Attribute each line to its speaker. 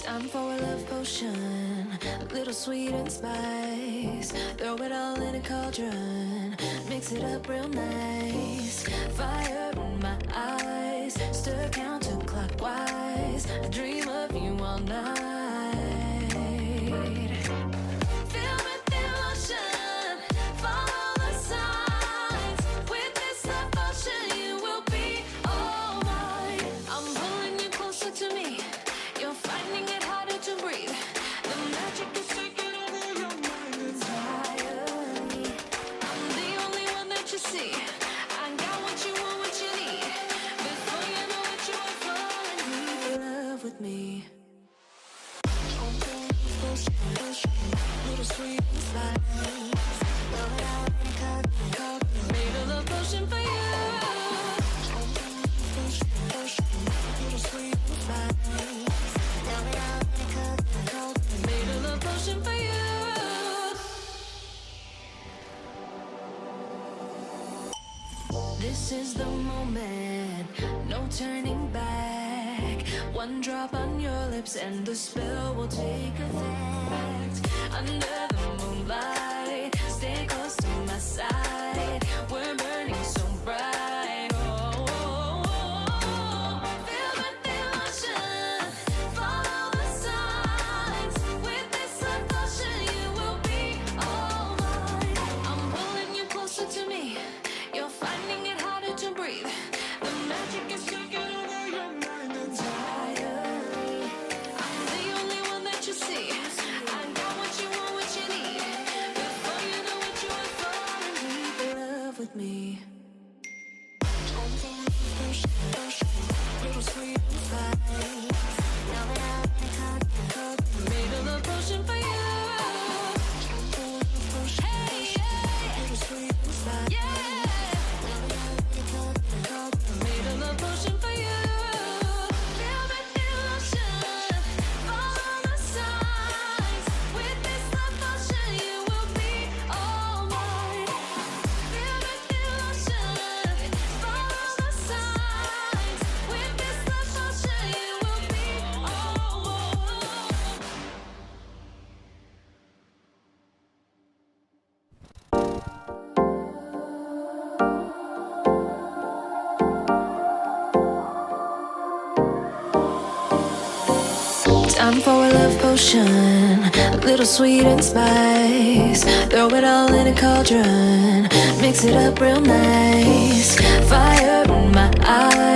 Speaker 1: Time for a love potion, a little sweet and spice. Throw it all in a cauldron, mix it up real nice. Fire in my eyes, stir counterclockwise. I dream of you all night. Fill with devotion, follow the signs. With this devotion, you will be all mine. I'm pulling you closer to me. You're finding it harder to breathe. The magic is taking over your mind entirely. I'm the only one that you see. I got what you want, what you need. Before you know it, you are falling in love with me. Little sweet and spice. Made a love potion for you. Little sweet and spice. Made a love potion for you. This is the moment, no turning back. One drop on your lips and the spell will take effect. Under the moonlight, stay close to my side. We're burning so bright. Oh, oh, oh. Feel the devotion, follow the signs. With this devotion, you will be all mine. I'm pulling you closer to me. You're finding it harder to breathe. The magic is taking over your mind entirely. I'm the only one that you see. I got what you want, what you need. Before you know it, you are falling deep in love with me. Little sweet and spice. Made a love potion for you. Hey, yeah. Little sweet and spice. Yeah. Made a love potion for you. Feel the devotion, follow the signs. With this love potion, you will be all mine. Feel the devotion, follow the signs. With this love potion, you will be all mine. Time for a love potion, a little sweet and spice. Throw it all in a cauldron, mix it up real nice. Fire in my eyes.